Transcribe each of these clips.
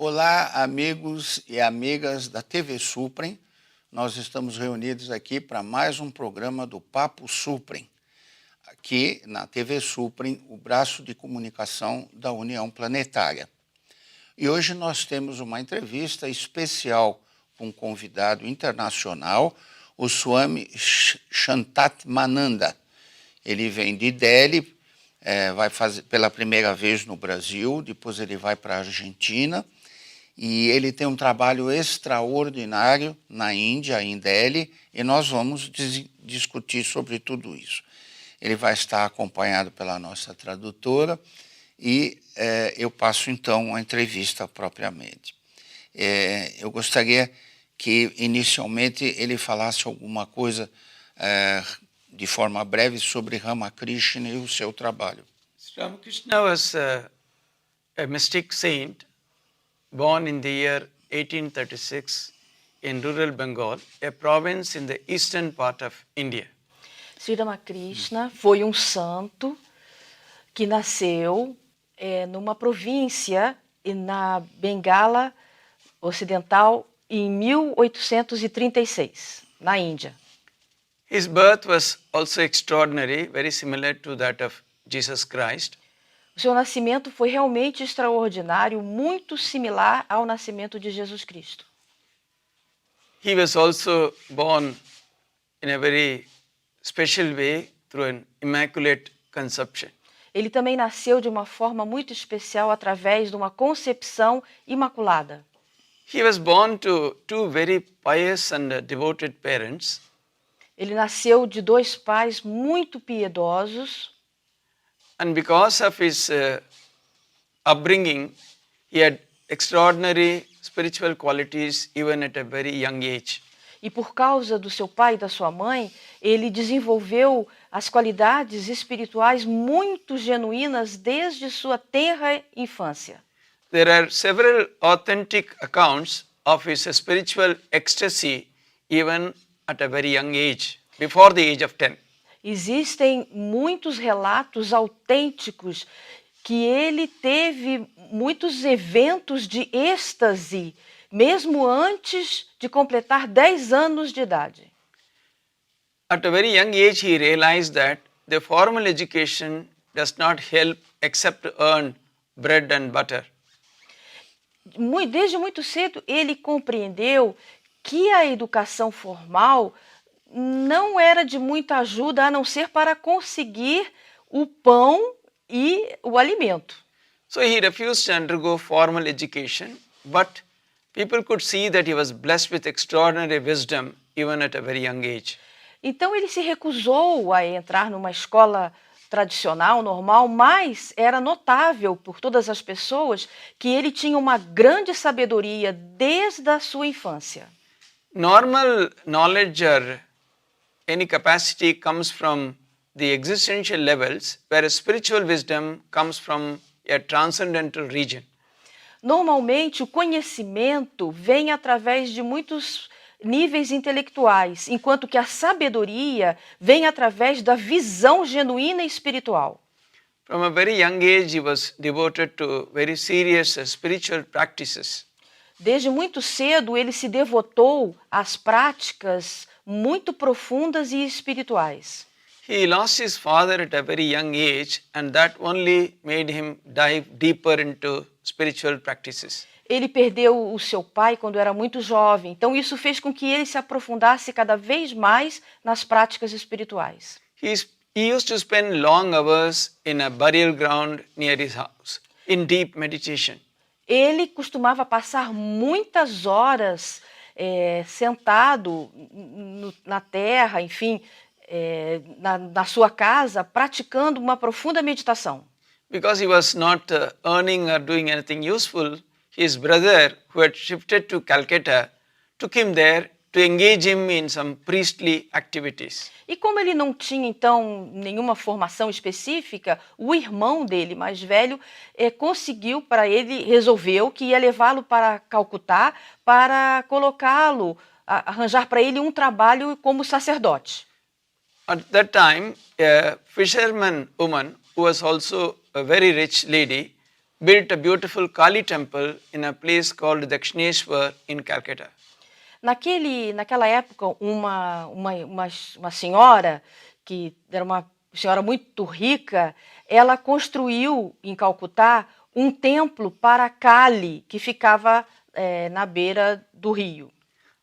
Olá, amigos e amigas da TV Suprem. Nós estamos reunidos aqui para mais um programa do Papo Suprem. Aqui na TV Suprem, o braço de comunicação da União Planetária. E hoje nós temos uma entrevista especial com um convidado internacional, o Swami Shantatmananda. Ele vem de Delhi, vai fazer pela primeira vez no Brasil, depois ele vai para a Argentina, e ele tem um trabalho extraordinário na Índia, em Delhi, e nós vamos discutir sobre tudo isso. Ele vai estar acompanhado pela nossa tradutora e eu passo então a entrevista propriamente. Eu gostaria que inicialmente ele falasse alguma coisa de forma breve sobre Ramakrishna e o seu trabalho. Ramakrishna was a mystic saint born in the year 1836 in rural Bengal, a province in the eastern part of India. Sri Ramakrishna foi um santo que nasceu numa província na Bengala Ocidental em 1836, na Índia. His birth was also extraordinary, very similar to that of Jesus Christ. O seu nascimento foi realmente extraordinário, muito similar ao nascimento de Jesus Cristo. He was also born in a very special way through an immaculate conception. Ele também nasceu de uma forma muito especial através de uma concepção imaculada. He was born to two very pious and devoted parents. Ele nasceu de dois pais muito piedosos. And because of his upbringing, he had extraordinary spiritual qualities even at a very young age. E por causa do seu pai e da sua mãe, ele desenvolveu as qualidades espirituais muito genuínas desde sua tenra infância. There are several authentic accounts of his spiritual ecstasy even at a very young age, before the age of 10. Existem muitos relatos autênticos que ele teve muitos eventos de êxtase, mesmo antes de completar 10 anos de idade. At a very young age, he realized that the formal education does not help except to earn bread and butter. Desde muito cedo, ele compreendeu que a educação formal não era de muita ajuda a não ser para conseguir o pão e o alimento. So he refused to undergo formal education, but people could see that he was blessed with extraordinary wisdom even at a very young age. Então ele se recusou a entrar numa escola tradicional, normal, mas era notável por todas as pessoas que ele tinha uma grande sabedoria desde a sua infância. Normal knowledge or any capacity comes from the existential levels, whereas spiritual wisdom comes from a transcendental region. Normalmente, o conhecimento vem através de muitos níveis intelectuais, enquanto que a sabedoria vem através da visão genuína e espiritual. From a very young age, he was devoted to very serious spiritual practices. Desde muito cedo, ele se devotou às práticas muito profundas e espirituais. He lost his father at a very young age, and that only made him dive deeper into spiritual practices. Ele perdeu o seu pai quando era muito jovem, então isso fez com que ele se aprofundasse cada vez mais nas práticas espirituais. He used to spend long hours in a burial ground near his house, in deep meditation. Ele costumava passar muitas horas sentado na terra, enfim, na sua casa, praticando uma profunda meditação. Because he was not earning or doing anything useful, his brother, who had shifted to Calcutta, took him there to engage him in some priestly activities. E como ele não tinha, então, nenhuma formação específica, o irmão dele, mais velho, resolveu que ia levá-lo para Calcutá para colocá-lo, arranjar para ele um trabalho como sacerdote. At that time, a fisherman woman, who was also a very rich lady, built a beautiful Kali temple in a place called Dakshineshwar in Calcutta. Naquela época, uma senhora, que era uma senhora muito rica, ela construiu em Calcutá um templo para Kali, que ficava na beira do rio.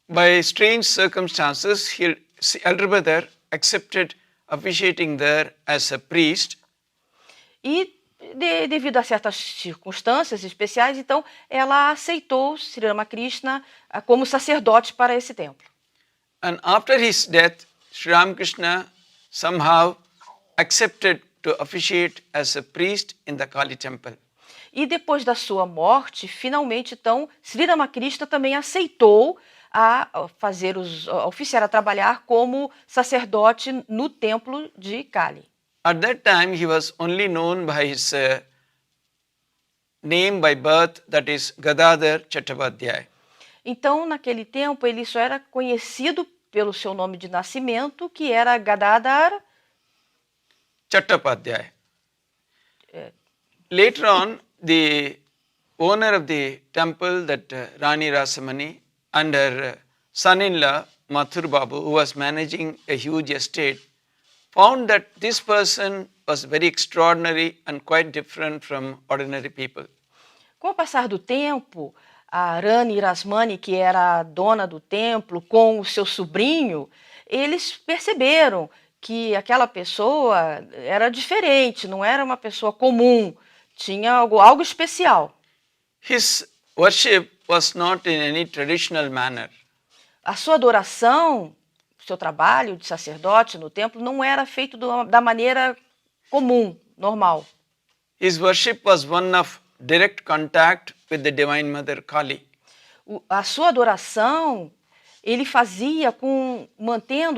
By strange circumstances, his elder brother accepted officiating there as a priest. E devido a certas circunstâncias especiais, então ela aceitou Sri Ramakrishna como sacerdote para esse templo. And after his death, Sri Ramakrishna somehow accepted to officiate as a priest in the Kali temple. E depois da sua morte, finalmente, então, Sri Ramakrishna também aceitou oficiar, a trabalhar como sacerdote no templo de Kali. At that time, he was only known by his name by birth, that is Gadadhar Chattopadhyay. Então, naquele tempo, ele só era conhecido pelo seu nome de nascimento, que era Gadadhar Chattopadhyay. Later on, the owner of the temple, that Rani Rasamani, and her son-in-law, Mathur Babu, who was managing a huge estate, found that this person was very extraordinary and quite different from ordinary people. Com o passar do tempo, a Rani Rasmani, que era a dona do templo, com o seu sobrinho, eles perceberam que aquela pessoa era diferente, não era uma pessoa comum, tinha algo especial. His worship was not in any traditional manner. A sua adoração, seu trabalho de sacerdote no templo não era feito da maneira comum, normal. His worship was one of direct contact with the Divine Mother Kali. A sua adoração ele fazia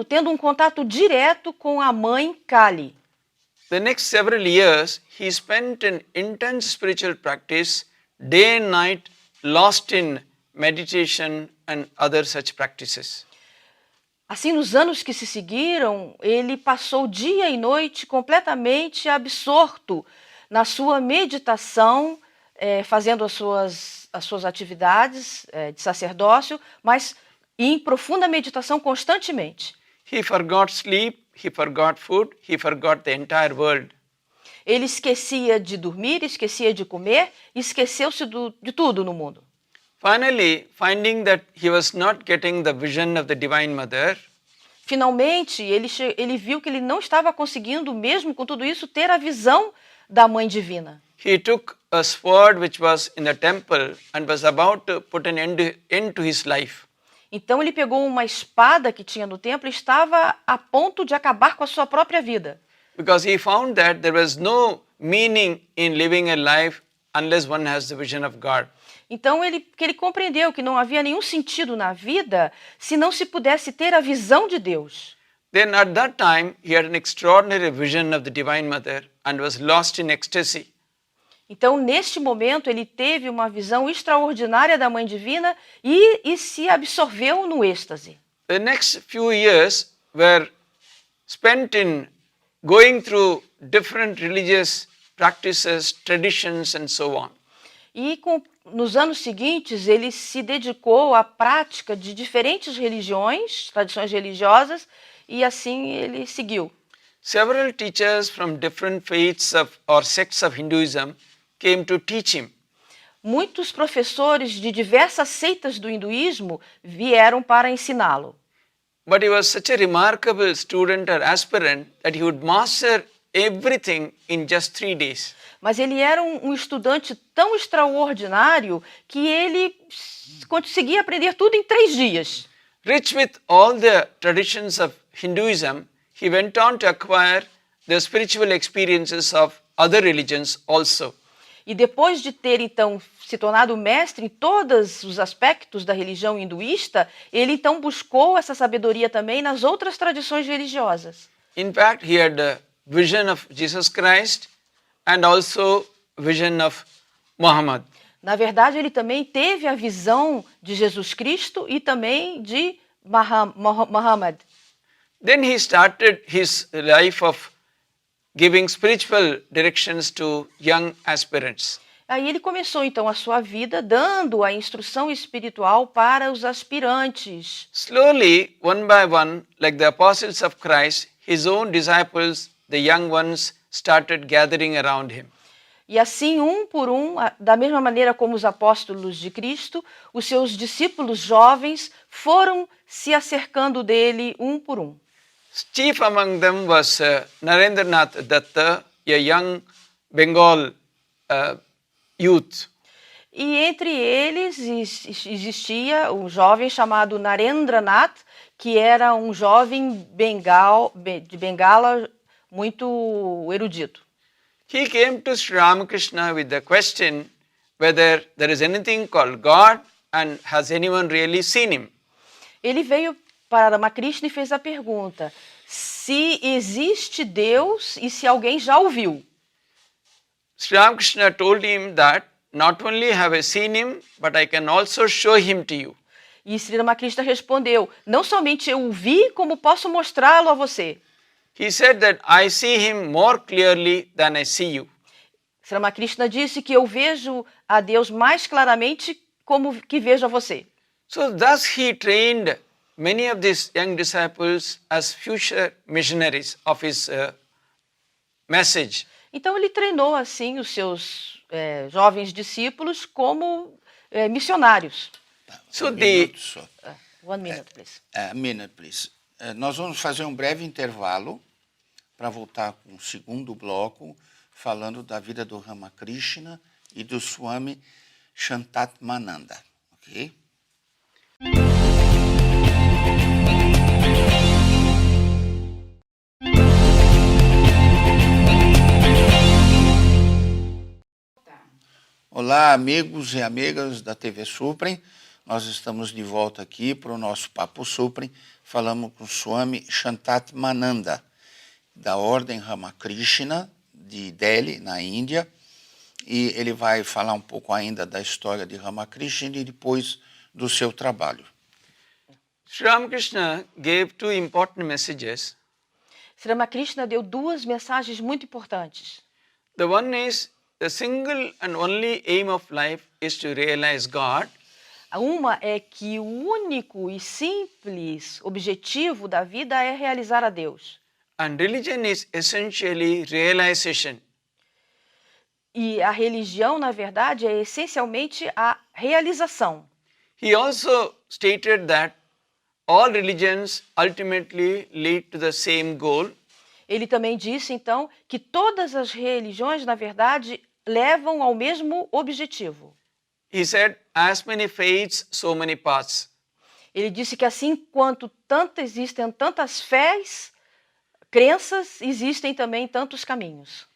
tendo um contato direto com a mãe Kali. The next several years, he spent in intense spiritual practice, day and night, lost in meditation and other such practices. Assim, nos anos que se seguiram, ele passou dia e noite completamente absorto na sua meditação, fazendo as suas atividades de sacerdócio, mas em profunda meditação constantemente. He forgot sleep, he forgot food, he forgot the entire world. Ele esquecia de dormir, esquecia de comer, esqueceu-se de tudo no mundo. Finally, finding that he was not getting the vision of the Divine Mother, finalmente, ele viu que ele não estava conseguindo, mesmo com tudo isso, ter a visão da Mãe Divina. He took a sword which was in the temple and was about to put an end to his life. Então ele pegou uma espada que tinha no templo e estava a ponto de acabar com a sua própria vida. Because he found that there was no meaning in living a life unless one has the vision of God. Então ele compreendeu que não havia nenhum sentido na vida se não se pudesse ter a visão de Deus. Then at that time he had an extraordinary vision of the Divine Mother and was lost in ecstasy. Então, neste momento, ele teve uma visão extraordinária da Mãe Divina e se absorveu no êxtase. The next few years were spent in going through different religious practices, traditions and so on. E nos anos seguintes, ele se dedicou à prática de diferentes religiões, tradições religiosas, e assim ele seguiu. Several teachers from different faiths or sects of Hinduism came to teach him. Muitos professores de diversas seitas do hinduísmo vieram para ensiná-lo. But he was such a remarkable student or aspirant that he would master everything in just 3 days. Mas ele era um estudante tão extraordinário que ele conseguia aprender tudo em 3 dias. Rich with all the traditions of Hinduism, he went on to acquire the spiritual experiences of other religions also. E depois de ter, então, se tornado mestre em todos os aspectos da religião hinduísta, ele, então, buscou essa sabedoria também nas outras tradições religiosas. In fact, he had a vision of Jesus Christ and also vision of Muhammad. Na verdade, ele também teve a visão de Jesus Cristo e também de Muhammad. Then he started his life of giving spiritual directions to young aspirants. Aí ele começou então a sua vida dando a instrução espiritual para os aspirantes. Slowly, one by one, like the apostles of Christ, his own disciples, the young ones, started gathering around him. E assim, um por um, da mesma maneira como os apóstolos de Cristo, os seus discípulos jovens foram se acercando dele um por um. Chief among them was Narendranath Datta, a young Bengal youth. E entre eles existia um jovem chamado Narendranath, que era um jovem de Bengala muito erudito. He came to Sri Ramakrishna with the question whether there is anything called God and has anyone really seen him. Ele veio para Ramakrishna e fez a pergunta se existe Deus e se alguém já o viu. Sri Ramakrishna told him that not only have I seen him, but I can also show him to you. E Sri Ramakrishna respondeu, não somente eu o vi, como posso mostrá-lo a você. He said that I see him more clearly than I see you. Sri Ramakrishna disse que eu vejo a Deus mais claramente como que vejo a você. So thus he trained many of these young disciples as future missionaries of his message. Então ele treinou assim os seus jovens discípulos como missionários. So Minuto só. 1 minute, please. Minute, please. Nós vamos fazer um breve intervalo para voltar com o segundo bloco, falando da vida do Ramakrishna e do Swami Shantatmananda. Ok? Olá, amigos e amigas da TV Suprem. Nós estamos de volta aqui para o nosso Papo Suprem. Falamos com o Swami Shantatmananda, da Ordem Ramakrishna, de Delhi, na Índia. E ele vai falar um pouco ainda da história de Ramakrishna e depois do seu trabalho. Sri Ramakrishna gave two important messages. Sri Ramakrishna deu duas mensagens muito importantes. The one is the single and only aim of life is to realize God. Uma é que o único e simples objetivo da vida é realizar a Deus. And religion is essentially realization. E a religião, na verdade, é essencialmente a realização. He also stated that all religions ultimately lead to the same goal. Ele também disse, então, que todas as religiões, na verdade, levam ao mesmo objetivo. He said, as many faiths, so many paths. Ele disse que assim quanto existem tantas fés, crenças, existem também tantos caminhos.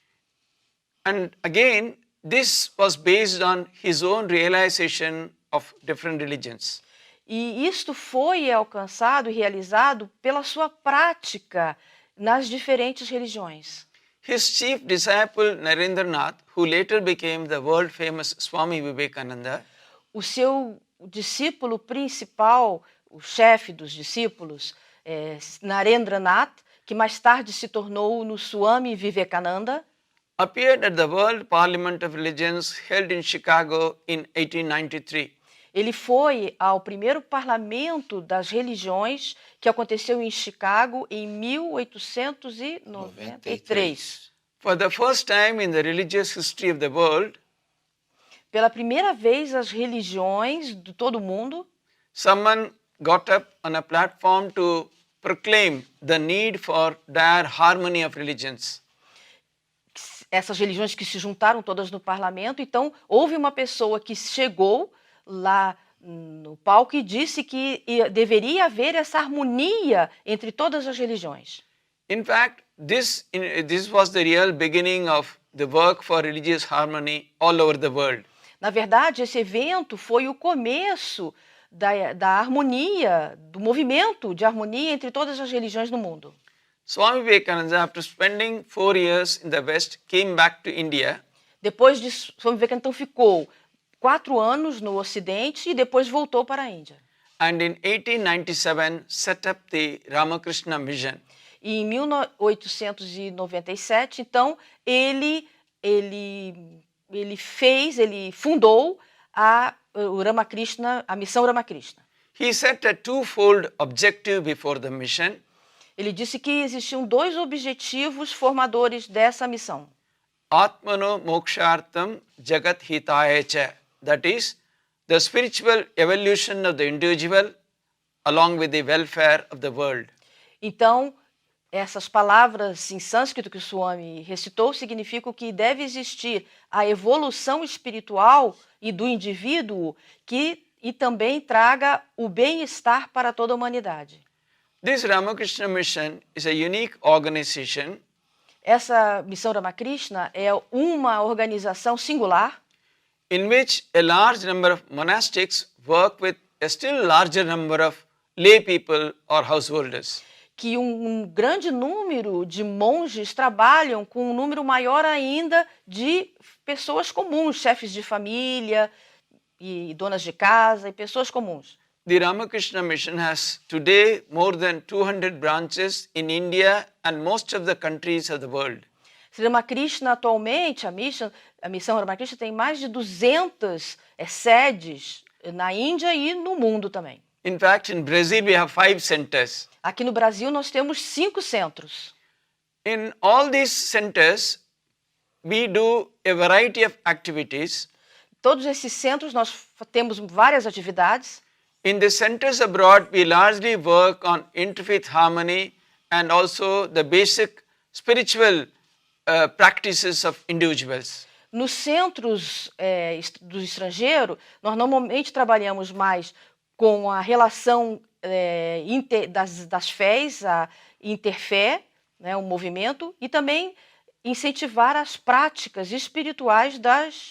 And again, this was based on his own realization of different religions. E isto foi alcançado e realizado pela sua prática nas diferentes religiões. His chief disciple Narendranath, who later became the world famous Swami Vivekananda, O seu discípulo principal, o chefe dos discípulos, Narendranath, que mais tarde se tornou no Swami Vivekananda, appeared at the World Parliament of Religions held in Chicago in 1893. ele foi ao primeiro parlamento das religiões que aconteceu em Chicago em 1893. For the first time in the religious history of the world, Pela primeira vez, as religiões de todo o mundo, someone got up on a platform to proclaim the need for dire harmony of religions. essas religiões que se juntaram todas no parlamento, então houve uma pessoa que chegou lá no palco e disse que deveria haver essa harmonia entre todas as religiões. In fact, this was the real beginning of the work for religious harmony all over the world. Na verdade, esse evento foi o começo da harmonia, do movimento de harmonia entre todas as religiões no mundo. Swami Vivekananda, after spending 4 years in the West, came back to India. Depois de Swami Vivekananda, então, ficou 4 anos no Ocidente e depois voltou para a Índia. And in 1897 set up the Ramakrishna Mission. E em 1897, então, ele ele fundou o Ramakrishna, a missão Ramakrishna. He set a twofold objective before the mission. Ele disse que existiam dois objetivos formadores dessa missão. Atmano mokshartam jagat hitaya cha. That is, the spiritual evolution of the individual along with the welfare of the world. Então, essas palavras em sânscrito que o Swami recitou significam que deve existir a evolução espiritual e do indivíduo e também traga o bem-estar para toda a humanidade. This Ramakrishna Mission is a unique organization. Essa missão Ramakrishna é uma organização singular In which a large number of monastics work with a still larger number of lay people or householders. que um grande número de monges trabalham com um número maior ainda de pessoas comuns, chefes de família e donas de casa e pessoas comuns. The Ramakrishna Mission has today more than 200 branches in India and most of the countries of the world. Sri Ramakrishna atualmente, a missão Ramakrishna tem mais de 200 sedes na Índia e no mundo também. In fact, in Brazil we have 5 centers. Aqui no Brasil nós temos 5 centros. In all these centers, we do a variety of activities. Todos esses centros nós temos várias atividades. In the centers abroad, we largely work on interfaith harmony and also the basic spiritual practices of individuals. Nos centros do estrangeiro, nós normalmente trabalhamos mais com a relação das fés, a interfé, né, o movimento, e também incentivar as práticas espirituais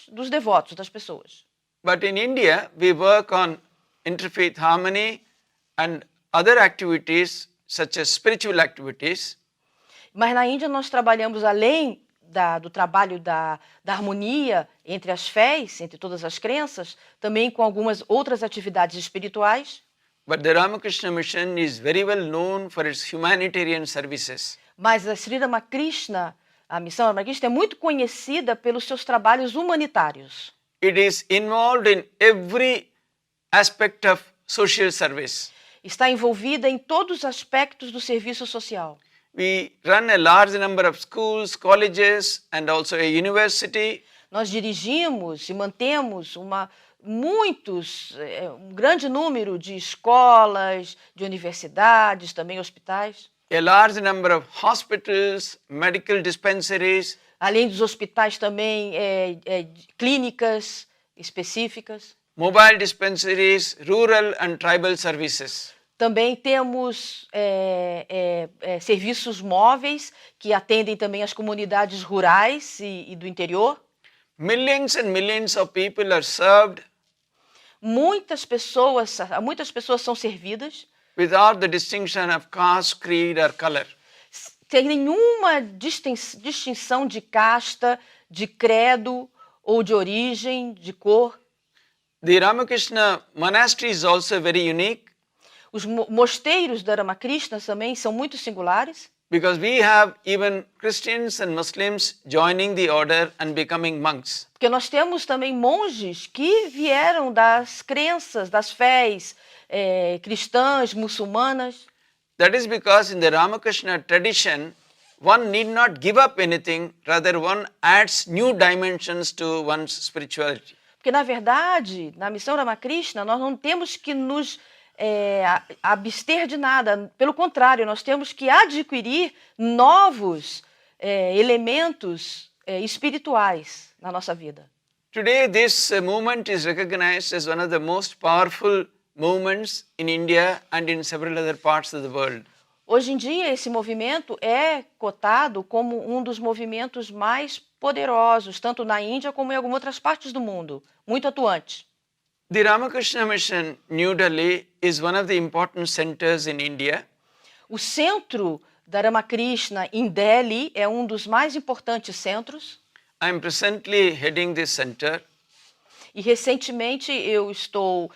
dos devotos, das pessoas. But in India, we work on interfaith harmony and other activities such as spiritual activities. Mas na Índia nós trabalhamos além do trabalho da harmonia entre as fés, entre todas as crenças, também com algumas outras atividades espirituais. But the Ramakrishna Mission is very well known for its humanitarian services. Mas a Sri Ramakrishna, a missão Ramakrishna, é muito conhecida pelos seus trabalhos humanitários. It is involved in every aspect of social service. Está envolvida em todos os aspectos do serviço social. We run a large number of schools, colleges and also a university. Nós dirigimos e mantemos um grande número de escolas, de universidades, também hospitais. A large number of hospitals, medical dispensaries. Além dos hospitais também clínicas específicas. Mobile dispensaries, rural and tribal services. Também temos serviços móveis que atendem também as comunidades rurais e do interior. Millions and millions of people are served. Muitas pessoas são servidas. Without the distinction of caste, creed or color. Sem nenhuma distinção de casta, de credo ou de origem, de cor. The Ramakrishna monastery is also very unique. Os mosteiros da Ramakrishna também são muito singulares. Because we have even Christians and Muslims joining the order and becoming monks. Porque nós temos também monges que vieram das crenças, das fés cristãs, muçulmanas. That is because in the Ramakrishna tradition, one need not give up anything, rather one adds new dimensions to one's spirituality. Porque, na verdade, na missão Ramakrishna, nós não temos que nos abster de nada. Pelo contrário, nós temos que adquirir novos elementos espirituais na nossa vida. Today, this movement is recognized as one of the most powerful movements in India and in several other parts of the world. Hoje em dia, esse movimento é cotado como um dos movimentos mais poderosos, tanto na Índia como em algumas outras partes do mundo, muito atuante. The Ramakrishna Mission, New Delhi, is one of the important centers in India. O centro da Ramakrishna em Delhi é um dos mais importantes centros. I am presently heading this center. E recentemente eu estou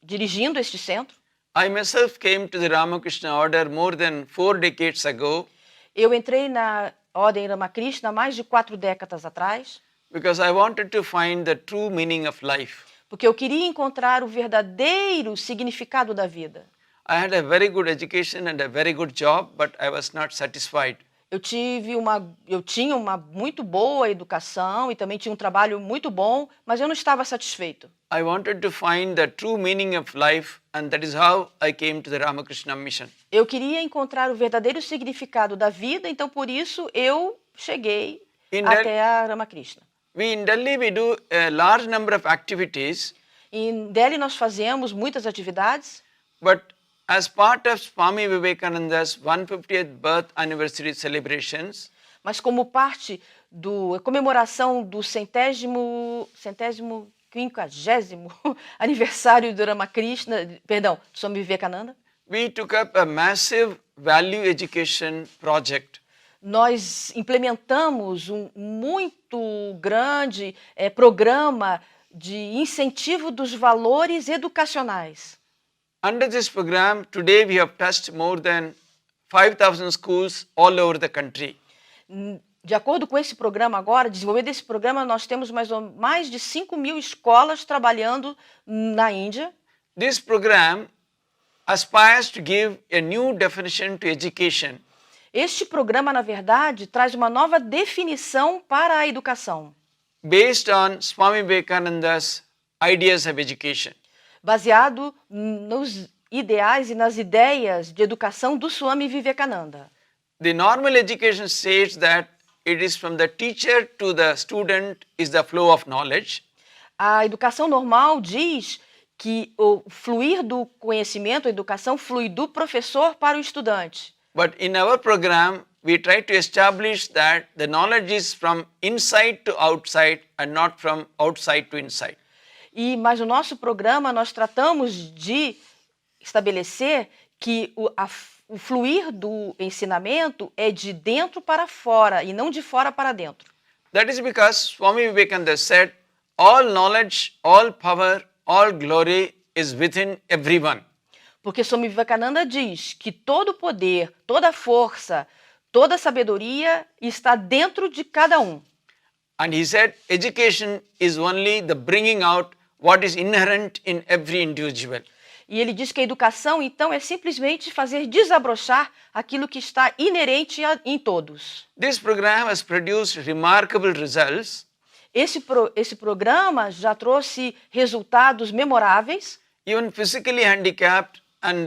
dirigindo este centro. I myself came to the Ramakrishna order more than 4 decades ago. Eu entrei na Ordem Ramakrishna há mais de 4 décadas atrás, because I wanted to find the true meaning of life. porque eu queria encontrar o verdadeiro significado da vida. I had a very good education and a very good job, but I was not satisfied. Eu tinha uma muito boa educação e também tinha um trabalho muito bom, mas eu não estava satisfeito. I wanted to find the true meaning of life, and that is how I came to the Ramakrishna Mission. Eu queria encontrar o verdadeiro significado da vida, então por isso eu cheguei até a Ramakrishna. In Delhi, we do a large number of activities, Em Delhi nós fazemos muitas atividades, but as part of Swami Vivekananda's 150th birth anniversary celebrations, mas como parte da comemoração do centésimo 50º aniversário do Ramakrishna, perdão, do Swami Vivekananda, we took up a massive value education project. nós implementamos um muito grande programa de incentivo dos valores educacionais. Under this program, today we have touched more than 5,000 schools all over the country. De acordo com esse programa agora, desenvolvendo esse programa, nós temos mais de 5.000 escolas trabalhando na Índia. This program aspires to give a new definition to education. Este programa, na verdade, traz uma nova definição para a educação, based on Swami Vivekananda's ideas of education. baseado nos ideais e nas ideias de educação do Swami Vivekananda. The normal education says that it is from the teacher to the student is the flow of knowledge. A educação normal diz que o fluir do conhecimento, a educação flui do professor para o estudante. But in our program, we try to establish that the knowledge is from inside to outside and not from outside to inside. Mas no nosso programa nós tratamos de estabelecer que o fluir do ensinamento é de dentro para fora e não de fora para dentro. That is because Swami Vivekananda said, all knowledge, all power, all glory is within everyone. Porque Swami Vivekananda diz que todo poder, toda força, toda sabedoria está dentro de cada um. And he said, education is only the bringing out what is inherent in every individual. E ele diz que a educação, então, é simplesmente fazer desabrochar aquilo que está inerente em todos. This program has produced remarkable results. Esse programa já trouxe resultados memoráveis. Even physically handicapped and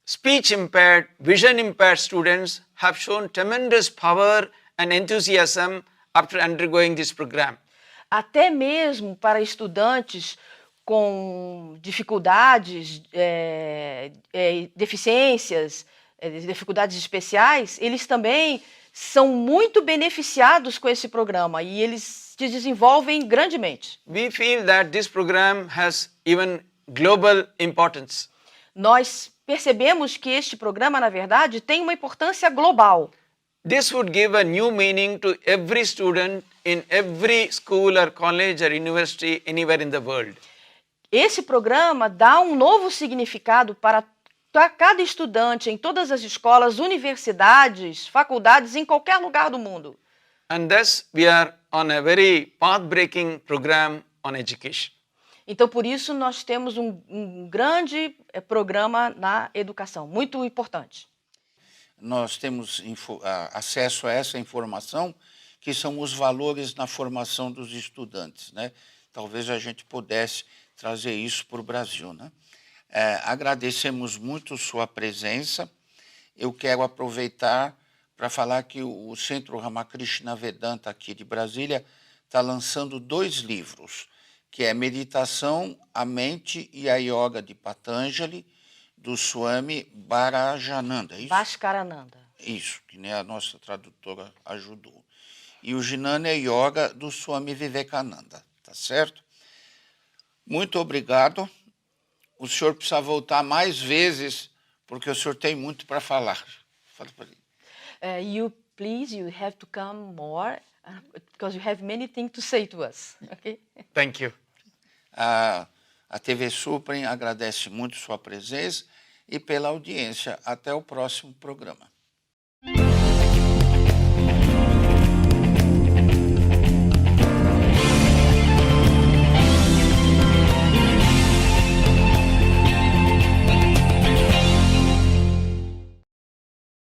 speech impaired, vision impaired students have shown tremendous power and enthusiasm after undergoing this program. Até mesmo para estudantes com dificuldades, deficiências, dificuldades especiais, eles também são muito beneficiados com esse programa e eles se desenvolvem grandemente. We feel that this program has even global importance. Nós percebemos que este programa, na verdade, tem uma importância global. This would give a new meaning to every student in every school or college or university anywhere in the world. Esse programa dá um novo significado para cada estudante em todas as escolas, universidades, faculdades, em qualquer lugar do mundo. And thus we are on a very path-breaking program on education. Então, por isso, nós temos um grande programa na educação, muito importante. Nós temos acesso a essa informação, que são os valores na formação dos estudantes, né? Talvez a gente pudesse trazer isso para o Brasil, né? Agradecemos muito sua presença. Eu quero aproveitar para falar que o Centro Ramakrishna Vedanta aqui de Brasília está lançando 2 livros, que é Meditação, a Mente e a Yoga de Patanjali, do Swami Bharajananda. É isso? Bhaskarananda. Isso, que nem a nossa tradutora ajudou. E o Jnana Yoga do Swami Vivekananda, tá certo? Muito obrigado. O senhor precisa voltar mais vezes, porque o senhor tem muito para falar. Fala para ele. You have to come more, because you have many things to say to us. Okay? Thank you. A TV Suprem agradece muito sua presença e pela audiência. Até o próximo programa.